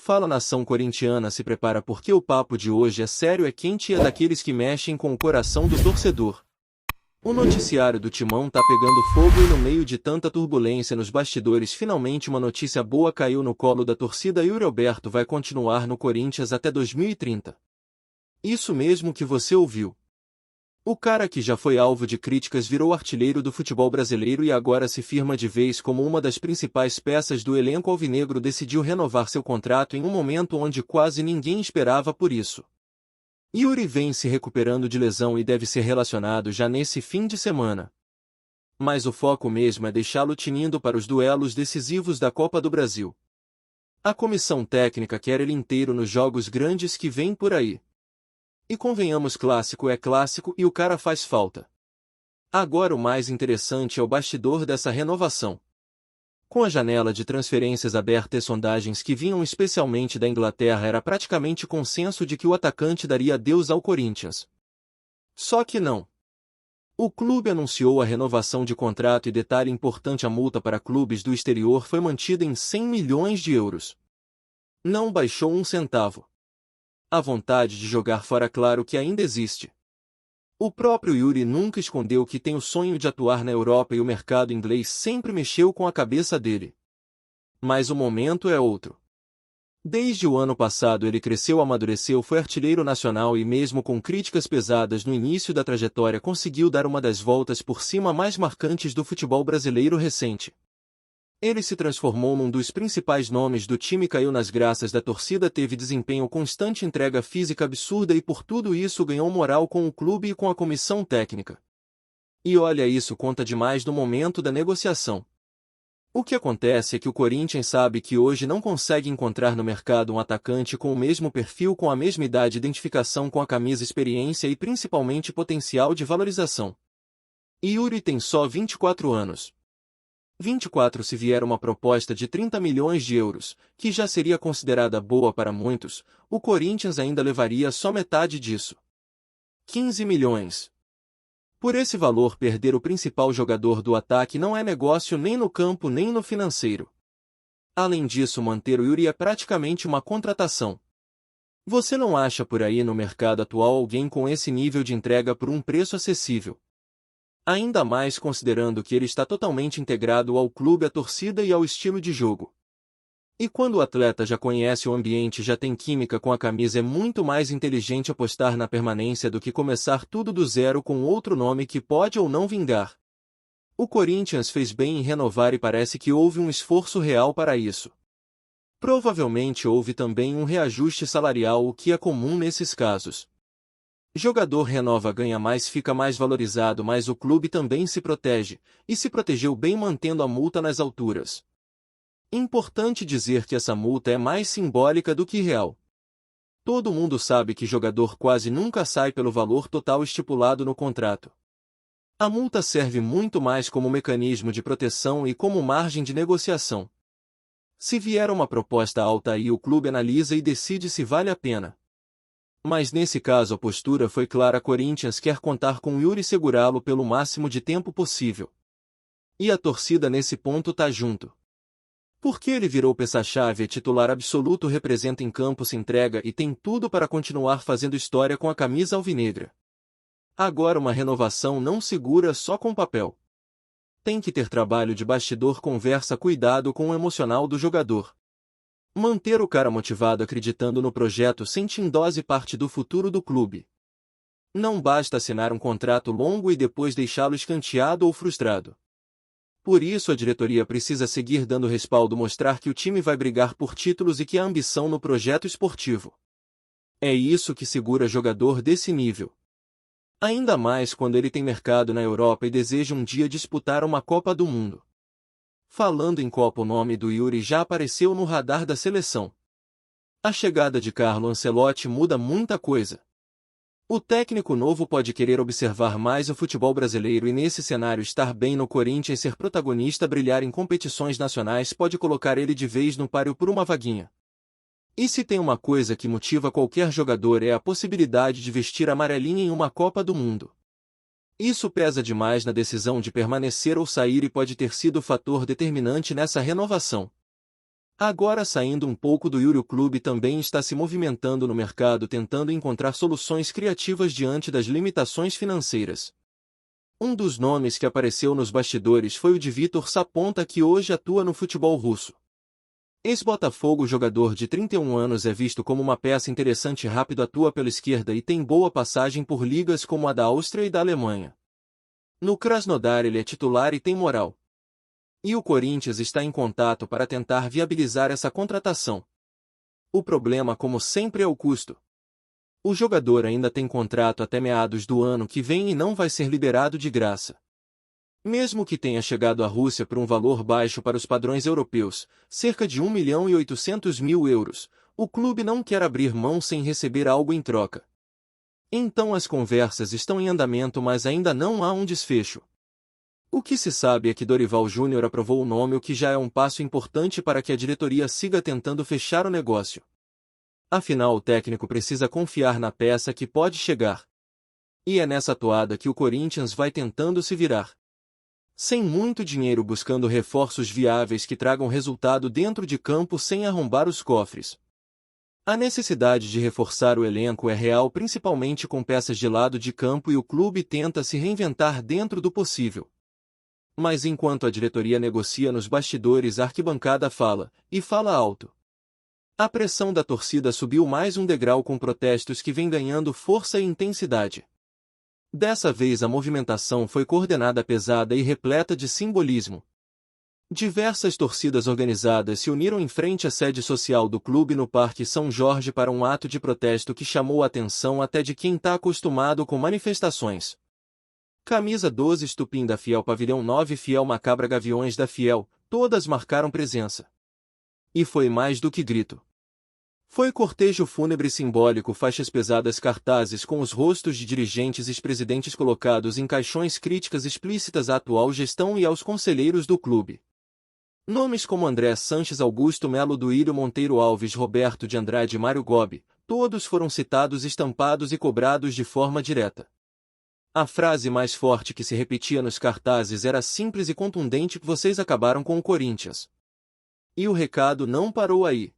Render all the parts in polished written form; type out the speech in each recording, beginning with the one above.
Fala nação corintiana, se prepara porque o papo de hoje é sério, é quente e é daqueles que mexem com o coração do torcedor. O noticiário do Timão tá pegando fogo e no meio de tanta turbulência nos bastidores finalmente uma notícia boa caiu no colo da torcida. Yuri Alberto vai continuar no Corinthians até 2030. Isso mesmo que você ouviu. O cara que já foi alvo de críticas virou artilheiro do futebol brasileiro e agora se firma de vez como uma das principais peças do elenco alvinegro. Decidiu renovar seu contrato em um momento onde quase ninguém esperava por isso. Yuri vem se recuperando de lesão e deve ser relacionado já nesse fim de semana. Mas o foco mesmo é deixá-lo tinindo para os duelos decisivos da Copa do Brasil. A comissão técnica quer ele inteiro nos jogos grandes que vêm por aí. E convenhamos, clássico é clássico e o cara faz falta. Agora o mais interessante é o bastidor dessa renovação. Com a janela de transferências aberta e sondagens que vinham especialmente da Inglaterra, era praticamente consenso de que o atacante daria adeus ao Corinthians. Só que não. O clube anunciou a renovação de contrato e, detalhe importante, a multa para clubes do exterior foi mantida em 100 milhões de euros. Não baixou um centavo. A vontade de jogar fora, claro que ainda existe. O próprio Yuri nunca escondeu que tem o sonho de atuar na Europa e o mercado inglês sempre mexeu com a cabeça dele. Mas o momento é outro. Desde o ano passado ele cresceu, amadureceu, foi artilheiro nacional e mesmo com críticas pesadas no início da trajetória conseguiu dar uma das voltas por cima mais marcantes do futebol brasileiro recente. Ele se transformou num dos principais nomes do time, caiu nas graças da torcida, teve desempenho constante, entrega física absurda e por tudo isso ganhou moral com o clube e com a comissão técnica. E olha, isso conta demais no momento da negociação. O que acontece é que o Corinthians sabe que hoje não consegue encontrar no mercado um atacante com o mesmo perfil, com a mesma idade, identificação com a camisa, experiência e principalmente potencial de valorização. Yuri tem só 24 anos. 24 se vier uma proposta de 30 milhões de euros, que já seria considerada boa para muitos, o Corinthians ainda levaria só metade disso. 15 milhões. Por esse valor, perder o principal jogador do ataque não é negócio nem no campo nem no financeiro. Além disso, manter o Yuri é praticamente uma contratação. Você não acha por aí no mercado atual alguém com esse nível de entrega por um preço acessível? Ainda mais considerando que ele está totalmente integrado ao clube, à torcida e ao estilo de jogo. E quando o atleta já conhece o ambiente, já tem química com a camisa, é muito mais inteligente apostar na permanência do que começar tudo do zero com outro nome que pode ou não vingar. O Corinthians fez bem em renovar e parece que houve um esforço real para isso. Provavelmente houve também um reajuste salarial, o que é comum nesses casos. Jogador renova, ganha mais, fica mais valorizado, mas o clube também se protege, e se protegeu bem mantendo a multa nas alturas. Importante dizer que essa multa é mais simbólica do que real. Todo mundo sabe que jogador quase nunca sai pelo valor total estipulado no contrato. A multa serve muito mais como mecanismo de proteção e como margem de negociação. Se vier uma proposta alta, aí o clube analisa e decide se vale a pena. Mas nesse caso a postura foi clara: Corinthians quer contar com Yuri, segurá-lo pelo máximo de tempo possível. E a torcida nesse ponto tá junto. Porque ele virou peça-chave, é titular absoluto, representa em campo, se entrega e tem tudo para continuar fazendo história com a camisa alvinegra. Agora uma renovação não segura só com papel. Tem que ter trabalho de bastidor, conversa, cuidado com o emocional do jogador. Manter o cara motivado, acreditando no projeto, sente dose parte do futuro do clube. Não basta assinar um contrato longo e depois deixá-lo escanteado ou frustrado. Por isso a diretoria precisa seguir dando respaldo, mostrar que o time vai brigar por títulos e que há ambição no projeto esportivo. É isso que segura jogador desse nível. Ainda mais quando ele tem mercado na Europa e deseja um dia disputar uma Copa do Mundo. Falando em Copa, o nome do Yuri já apareceu no radar da seleção. A chegada de Carlo Ancelotti muda muita coisa. O técnico novo pode querer observar mais o futebol brasileiro e, nesse cenário, estar bem no Corinthians, ser protagonista, brilhar em competições nacionais, pode colocar ele de vez no páreo por uma vaguinha. E se tem uma coisa que motiva qualquer jogador, é a possibilidade de vestir amarelinha em uma Copa do Mundo. Isso pesa demais na decisão de permanecer ou sair e pode ter sido o fator determinante nessa renovação. Agora saindo um pouco do Yuri, o clube também está se movimentando no mercado tentando encontrar soluções criativas diante das limitações financeiras. Um dos nomes que apareceu nos bastidores foi o de Vitor Saponta, que hoje atua no futebol russo. Ex-Botafogo, o jogador de 31 anos é visto como uma peça interessante, rápido, atua pela esquerda e tem boa passagem por ligas como a da Áustria e da Alemanha. No Krasnodar ele é titular e tem moral. E o Corinthians está em contato para tentar viabilizar essa contratação. O problema, como sempre, é o custo. O jogador ainda tem contrato até meados do ano que vem e não vai ser liberado de graça. Mesmo que tenha chegado à Rússia por um valor baixo para os padrões europeus, cerca de 1.800.000 euros, o clube não quer abrir mão sem receber algo em troca. Então as conversas estão em andamento, mas ainda não há um desfecho. O que se sabe é que Dorival Júnior aprovou o nome, o que já é um passo importante para que a diretoria siga tentando fechar o negócio. Afinal, o técnico precisa confiar na peça que pode chegar. E é nessa toada que o Corinthians vai tentando se virar. Sem muito dinheiro, buscando reforços viáveis que tragam resultado dentro de campo sem arrombar os cofres. A necessidade de reforçar o elenco é real, principalmente com peças de lado de campo, e o clube tenta se reinventar dentro do possível. Mas enquanto a diretoria negocia nos bastidores, a arquibancada fala, e fala alto. A pressão da torcida subiu mais um degrau com protestos que vêm ganhando força e intensidade. Dessa vez a movimentação foi coordenada, pesada e repleta de simbolismo. Diversas torcidas organizadas se uniram em frente à sede social do clube no Parque São Jorge para um ato de protesto que chamou a atenção até de quem está acostumado com manifestações. Camisa 12 Estupim da Fiel, Pavilhão 9 Fiel, Macabra Gaviões da Fiel, todas marcaram presença. E foi mais do que grito. Foi cortejo fúnebre simbólico, faixas pesadas, cartazes com os rostos de dirigentes e ex-presidentes colocados em caixões, críticas explícitas à atual gestão e aos conselheiros do clube. Nomes como André Sanches, Augusto Melo, Duílio Monteiro Alves, Roberto de Andrade e Mário Gobi, todos foram citados, estampados e cobrados de forma direta. A frase mais forte que se repetia nos cartazes era simples e contundente: vocês acabaram com o Corinthians. E o recado não parou aí.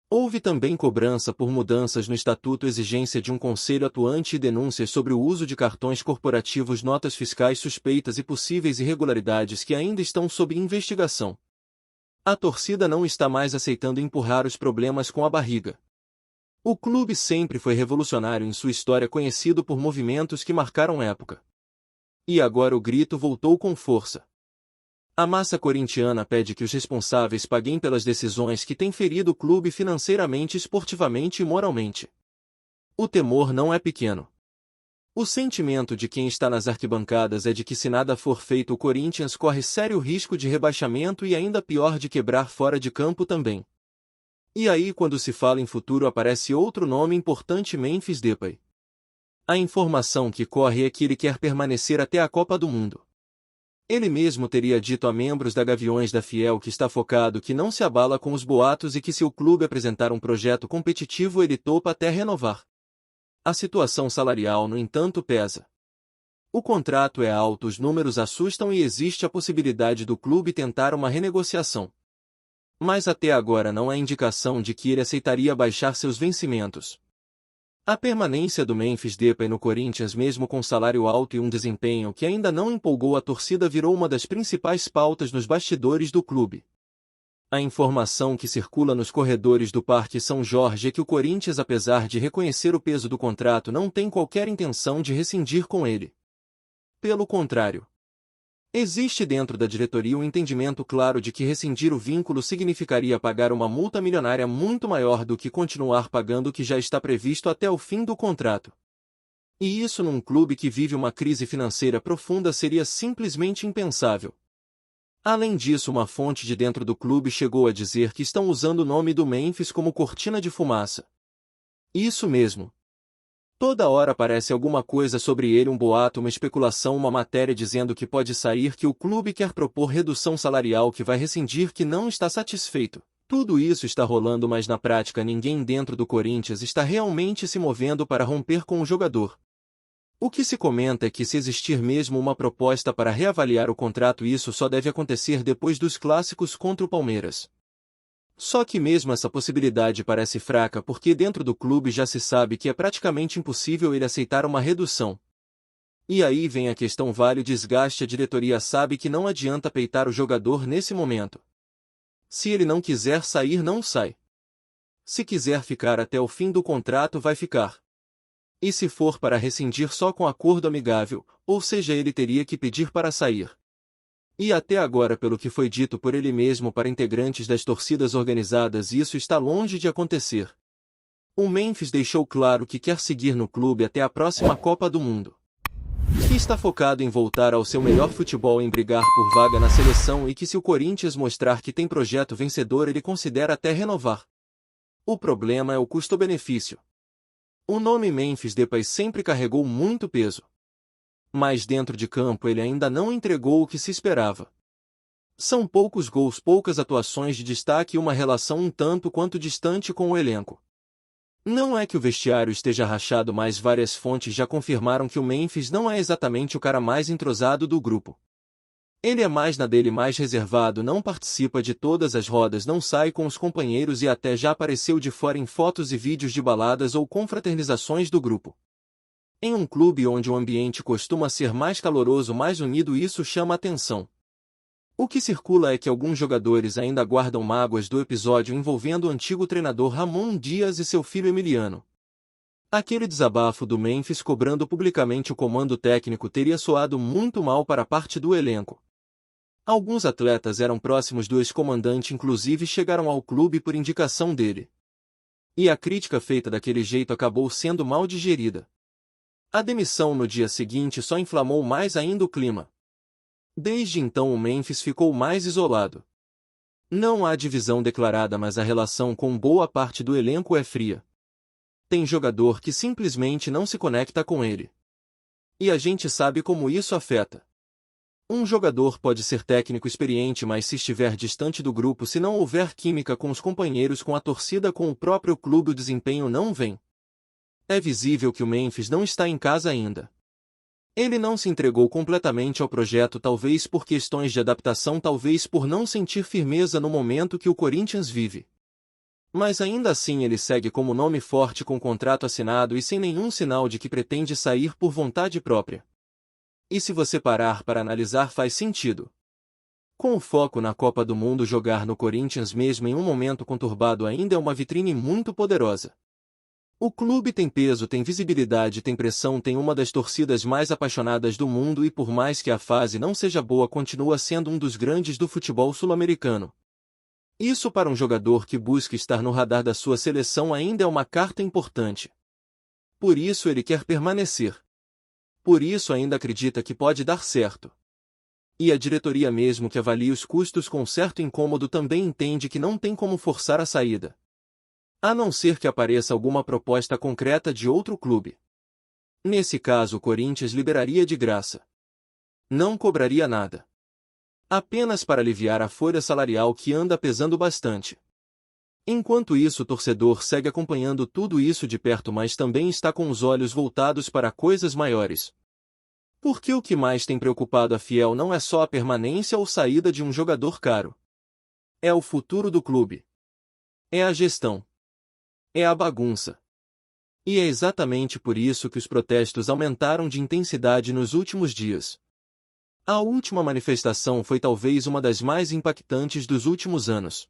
Houve também cobrança por mudanças no estatuto, exigência de um conselho atuante e denúncias sobre o uso de cartões corporativos, notas fiscais suspeitas e possíveis irregularidades que ainda estão sob investigação. A torcida não está mais aceitando empurrar os problemas com a barriga. O clube sempre foi revolucionário em sua história, conhecido por movimentos que marcaram época. E agora o grito voltou com força. A massa corintiana pede que os responsáveis paguem pelas decisões que têm ferido o clube financeiramente, esportivamente e moralmente. O temor não é pequeno. O sentimento de quem está nas arquibancadas é de que, se nada for feito, o Corinthians corre sério risco de rebaixamento e, ainda pior, de quebrar fora de campo também. E aí, quando se fala em futuro, aparece outro nome importante: Memphis Depay. A informação que corre é que ele quer permanecer até a Copa do Mundo. Ele mesmo teria dito a membros da Gaviões da Fiel que está focado, que não se abala com os boatos e que, se o clube apresentar um projeto competitivo, ele topa até renovar. A situação salarial, no entanto, pesa. O contrato é alto, os números assustam e existe a possibilidade do clube tentar uma renegociação. Mas até agora não há indicação de que ele aceitaria baixar seus vencimentos. A permanência do Memphis Depay no Corinthians, mesmo com salário alto e um desempenho que ainda não empolgou a torcida, virou uma das principais pautas nos bastidores do clube. A informação que circula nos corredores do Parque São Jorge é que o Corinthians, apesar de reconhecer o peso do contrato, não tem qualquer intenção de rescindir com ele. Pelo contrário. Existe dentro da diretoria um entendimento claro de que rescindir o vínculo significaria pagar uma multa milionária muito maior do que continuar pagando o que já está previsto até o fim do contrato. E isso, num clube que vive uma crise financeira profunda, seria simplesmente impensável. Além disso, uma fonte de dentro do clube chegou a dizer que estão usando o nome do Memphis como cortina de fumaça. Isso mesmo. Toda hora aparece alguma coisa sobre ele, um boato, uma especulação, uma matéria dizendo que pode sair, que o clube quer propor redução salarial, que vai rescindir, que não está satisfeito. Tudo isso está rolando, mas na prática ninguém dentro do Corinthians está realmente se movendo para romper com o jogador. O que se comenta é que, se existir mesmo uma proposta para reavaliar o contrato, isso só deve acontecer depois dos clássicos contra o Palmeiras. Só que mesmo essa possibilidade parece fraca porque dentro do clube já se sabe que é praticamente impossível ele aceitar uma redução. E aí vem a questão vale o desgaste. A diretoria sabe que não adianta peitar o jogador nesse momento. Se ele não quiser sair, não sai. Se quiser ficar até o fim do contrato, vai ficar. E se for para rescindir só com acordo amigável, ou seja, ele teria que pedir para sair. E até agora, pelo que foi dito por ele mesmo para integrantes das torcidas organizadas, isso está longe de acontecer. O Memphis deixou claro que quer seguir no clube até a próxima Copa do Mundo. Que está focado em voltar ao seu melhor futebol, em brigar por vaga na seleção e que se o Corinthians mostrar que tem projeto vencedor ele considera até renovar. O problema é o custo-benefício. O nome Memphis Depay sempre carregou muito peso. Mas dentro de campo ele ainda não entregou o que se esperava. São poucos gols, poucas atuações de destaque e uma relação um tanto quanto distante com o elenco. Não é que o vestiário esteja rachado, mas várias fontes já confirmaram que o Memphis não é exatamente o cara mais entrosado do grupo. Ele é mais na dele, mais reservado, não participa de todas as rodas, não sai com os companheiros e até já apareceu de fora em fotos e vídeos de baladas ou confraternizações do grupo. Em um clube onde o ambiente costuma ser mais caloroso, mais unido, isso chama atenção. O que circula é que alguns jogadores ainda guardam mágoas do episódio envolvendo o antigo treinador Ramon Dias e seu filho Emiliano. Aquele desabafo do Memphis cobrando publicamente o comando técnico teria soado muito mal para parte do elenco. Alguns atletas eram próximos do ex-comandante, inclusive chegaram ao clube por indicação dele. E a crítica feita daquele jeito acabou sendo mal digerida. A demissão no dia seguinte só inflamou mais ainda o clima. Desde então o Memphis ficou mais isolado. Não há divisão declarada, mas a relação com boa parte do elenco é fria. Tem jogador que simplesmente não se conecta com ele. E a gente sabe como isso afeta. Um jogador pode ser técnico experiente, mas se estiver distante do grupo, se não houver química com os companheiros, com a torcida, com o próprio clube, o desempenho não vem. É visível que o Memphis não está em casa ainda. Ele não se entregou completamente ao projeto, talvez por questões de adaptação, talvez por não sentir firmeza no momento que o Corinthians vive. Mas ainda assim ele segue como nome forte, com contrato assinado e sem nenhum sinal de que pretende sair por vontade própria. E se você parar para analisar, faz sentido. Com o foco na Copa do Mundo, jogar no Corinthians mesmo em um momento conturbado ainda é uma vitrine muito poderosa. O clube tem peso, tem visibilidade, tem pressão, tem uma das torcidas mais apaixonadas do mundo e por mais que a fase não seja boa, continua sendo um dos grandes do futebol sul-americano. Isso para um jogador que busca estar no radar da sua seleção ainda é uma carta importante. Por isso ele quer permanecer. Por isso ainda acredita que pode dar certo. E a diretoria, mesmo que avalie os custos com certo incômodo, também entende que não tem como forçar a saída. A não ser que apareça alguma proposta concreta de outro clube. Nesse caso, o Corinthians liberaria de graça. Não cobraria nada. Apenas para aliviar a folha salarial que anda pesando bastante. Enquanto isso, o torcedor segue acompanhando tudo isso de perto, mas também está com os olhos voltados para coisas maiores. Porque o que mais tem preocupado a Fiel não é só a permanência ou saída de um jogador caro. É o futuro do clube. É a gestão. É a bagunça. E é exatamente por isso que os protestos aumentaram de intensidade nos últimos dias. A última manifestação foi talvez uma das mais impactantes dos últimos anos.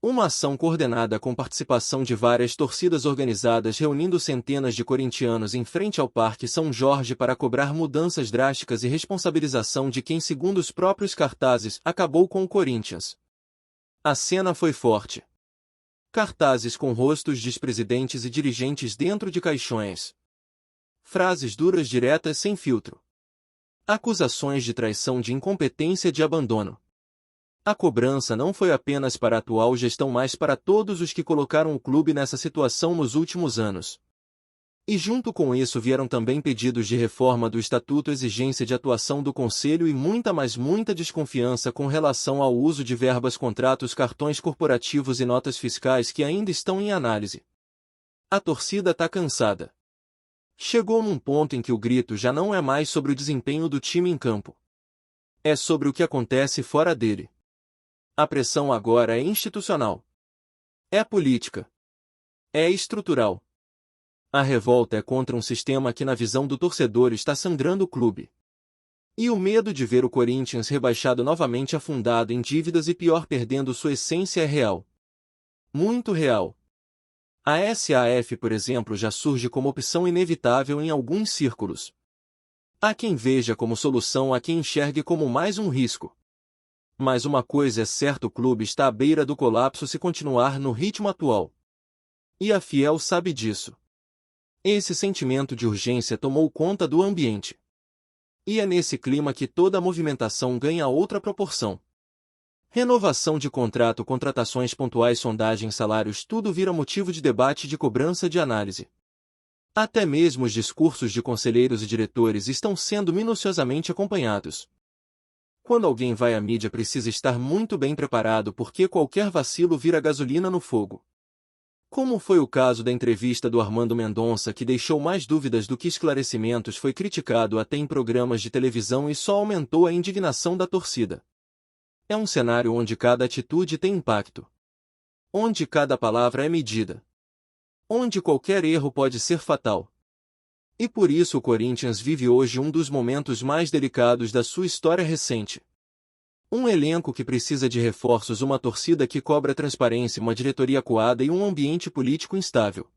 Uma ação coordenada com participação de várias torcidas organizadas, reunindo centenas de corintianos em frente ao Parque São Jorge para cobrar mudanças drásticas e responsabilização de quem, segundo os próprios cartazes, acabou com o Corinthians. A cena foi forte. Cartazes com rostos de ex-presidentes e dirigentes dentro de caixões. Frases duras, diretas, sem filtro. Acusações de traição, de incompetência, de abandono. A cobrança não foi apenas para a atual gestão, mas para todos os que colocaram o clube nessa situação nos últimos anos. E junto com isso vieram também pedidos de reforma do estatuto, exigência de atuação do conselho e muita desconfiança com relação ao uso de verbas, contratos, cartões corporativos e notas fiscais que ainda estão em análise. A torcida tá cansada. Chegou num ponto em que o grito já não é mais sobre o desempenho do time em campo. É sobre o que acontece fora dele. A pressão agora é institucional. É política. É estrutural. A revolta é contra um sistema que, na visão do torcedor, está sangrando o clube. E o medo de ver o Corinthians rebaixado novamente, afundado em dívidas e, pior, perdendo sua essência, é real. Muito real. A SAF, por exemplo, já surge como opção inevitável em alguns círculos. Há quem veja como solução, há quem enxergue como mais um risco. Mas uma coisa é certa: o clube está à beira do colapso se continuar no ritmo atual. E a Fiel sabe disso. Esse sentimento de urgência tomou conta do ambiente. E é nesse clima que toda a movimentação ganha outra proporção. Renovação de contrato, contratações pontuais, sondagens, salários, tudo vira motivo de debate, de cobrança, de análise. Até mesmo os discursos de conselheiros e diretores estão sendo minuciosamente acompanhados. Quando alguém vai à mídia, precisa estar muito bem preparado, porque qualquer vacilo vira gasolina no fogo. Como foi o caso da entrevista do Armando Mendonça, que deixou mais dúvidas do que esclarecimentos, foi criticado até em programas de televisão e só aumentou a indignação da torcida. É um cenário onde cada atitude tem impacto. Onde cada palavra é medida. Onde qualquer erro pode ser fatal. E por isso o Corinthians vive hoje um dos momentos mais delicados da sua história recente. Um elenco que precisa de reforços, uma torcida que cobra transparência, uma diretoria acuada e um ambiente político instável.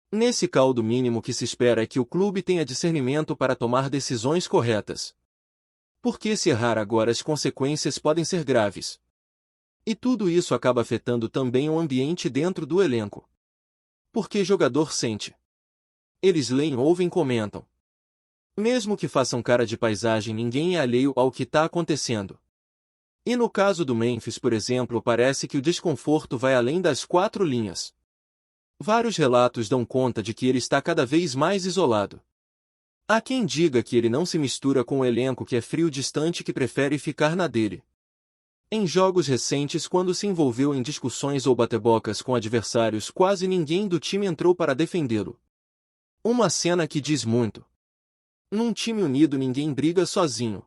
Nesse caldo, mínimo que se espera é que o clube tenha discernimento para tomar decisões corretas. Porque se errar agora, as consequências podem ser graves. E tudo isso acaba afetando também o ambiente dentro do elenco. Porque jogador sente. Eles leem, ouvem, comentam. Mesmo que façam cara de paisagem, ninguém é alheio ao que está acontecendo. E no caso do Memphis, por exemplo, parece que o desconforto vai além das 4 linhas. Vários relatos dão conta de que ele está cada vez mais isolado. Há quem diga que ele não se mistura com o elenco, que é frio, distante, que prefere ficar na dele. Em jogos recentes, quando se envolveu em discussões ou bate-bocas com adversários, quase ninguém do time entrou para defendê-lo. Uma cena que diz muito. Num time unido ninguém briga sozinho.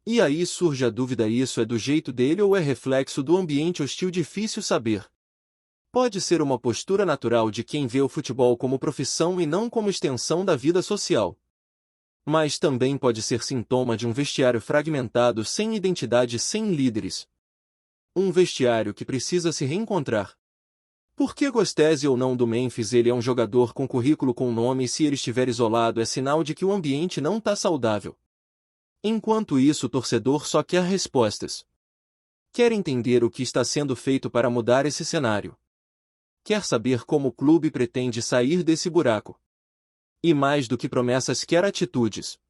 E aí surge a dúvida: isso é do jeito dele ou é reflexo do ambiente hostil? Difícil saber. Pode ser uma postura natural de quem vê o futebol como profissão e não como extensão da vida social. Mas também pode ser sintoma de um vestiário fragmentado, sem identidade, sem líderes. Um vestiário que precisa se reencontrar. Porque gostese ou não do Memphis, ele é um jogador com currículo, com nome, e se ele estiver isolado é sinal de que o ambiente não está saudável. Enquanto isso, o torcedor só quer respostas. Quer entender o que está sendo feito para mudar esse cenário. Quer saber como o clube pretende sair desse buraco. E mais do que promessas, quer atitudes.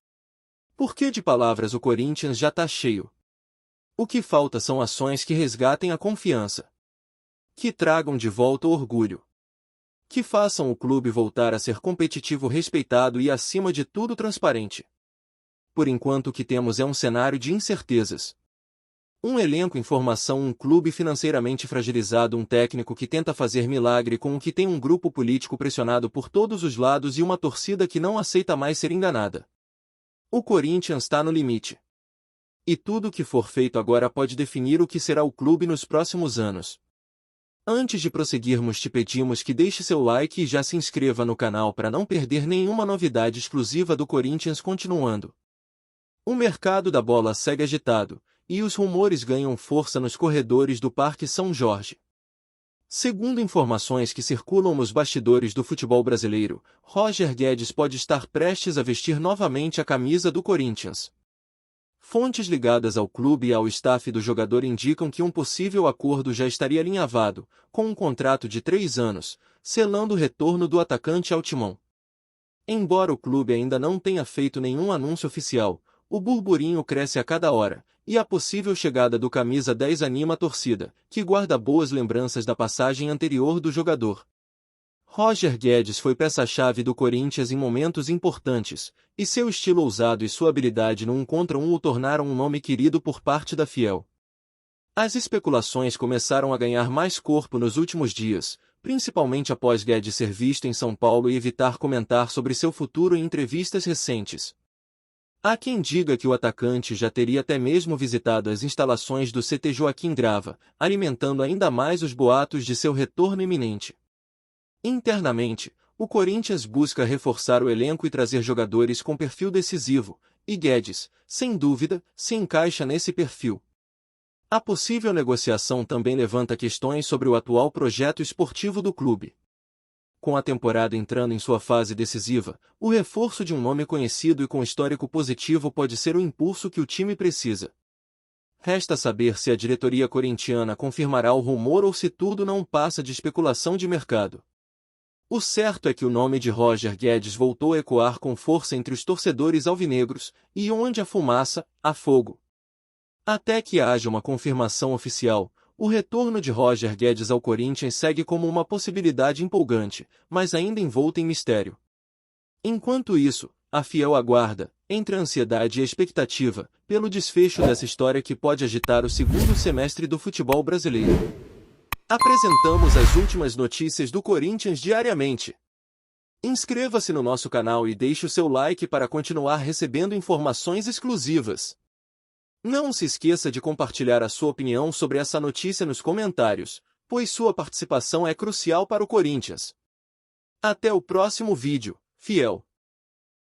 Porque de palavras o Corinthians já está cheio. O que falta são ações que resgatem a confiança. Que tragam de volta o orgulho. Que façam o clube voltar a ser competitivo, respeitado e, acima de tudo, transparente. Por enquanto o que temos é um cenário de incertezas. Um elenco em formação, um clube financeiramente fragilizado, um técnico que tenta fazer milagre com o que tem, um grupo político pressionado por todos os lados e uma torcida que não aceita mais ser enganada. O Corinthians está no limite. E tudo o que for feito agora pode definir o que será o clube nos próximos anos. Antes de prosseguirmos, te pedimos que deixe seu like e já se inscreva no canal para não perder nenhuma novidade exclusiva do Corinthians. Continuando. O mercado da bola segue agitado, e os rumores ganham força nos corredores do Parque São Jorge. Segundo informações que circulam nos bastidores do futebol brasileiro, Roger Guedes pode estar prestes a vestir novamente a camisa do Corinthians. Fontes ligadas ao clube e ao staff do jogador indicam que um possível acordo já estaria alinhavado, com um contrato de 3 anos, selando o retorno do atacante ao timão. Embora o clube ainda não tenha feito nenhum anúncio oficial, o burburinho cresce a cada hora, e a possível chegada do camisa 10 anima a torcida, que guarda boas lembranças da passagem anterior do jogador. Roger Guedes foi peça-chave do Corinthians em momentos importantes, e seu estilo ousado e sua habilidade no 1 contra 1 o tornaram um nome querido por parte da Fiel. As especulações começaram a ganhar mais corpo nos últimos dias, principalmente após Guedes ser visto em São Paulo e evitar comentar sobre seu futuro em entrevistas recentes. Há quem diga que o atacante já teria até mesmo visitado as instalações do CT Joaquim Grava, alimentando ainda mais os boatos de seu retorno iminente. Internamente, o Corinthians busca reforçar o elenco e trazer jogadores com perfil decisivo, e Guedes, sem dúvida, se encaixa nesse perfil. A possível negociação também levanta questões sobre o atual projeto esportivo do clube. Com a temporada entrando em sua fase decisiva, o reforço de um nome conhecido e com histórico positivo pode ser o impulso que o time precisa. Resta saber se a diretoria corintiana confirmará o rumor ou se tudo não passa de especulação de mercado. O certo é que o nome de Roger Guedes voltou a ecoar com força entre os torcedores alvinegros, e onde há fumaça, há fogo. Até que haja uma confirmação oficial, o retorno de Roger Guedes ao Corinthians segue como uma possibilidade empolgante, mas ainda envolta em mistério. Enquanto isso, a Fiel aguarda, entre a ansiedade e a expectativa, pelo desfecho dessa história que pode agitar o segundo semestre do futebol brasileiro. Apresentamos as últimas notícias do Corinthians diariamente. Inscreva-se no nosso canal e deixe o seu like para continuar recebendo informações exclusivas. Não se esqueça de compartilhar a sua opinião sobre essa notícia nos comentários, pois sua participação é crucial para o Corinthians. Até o próximo vídeo, Fiel.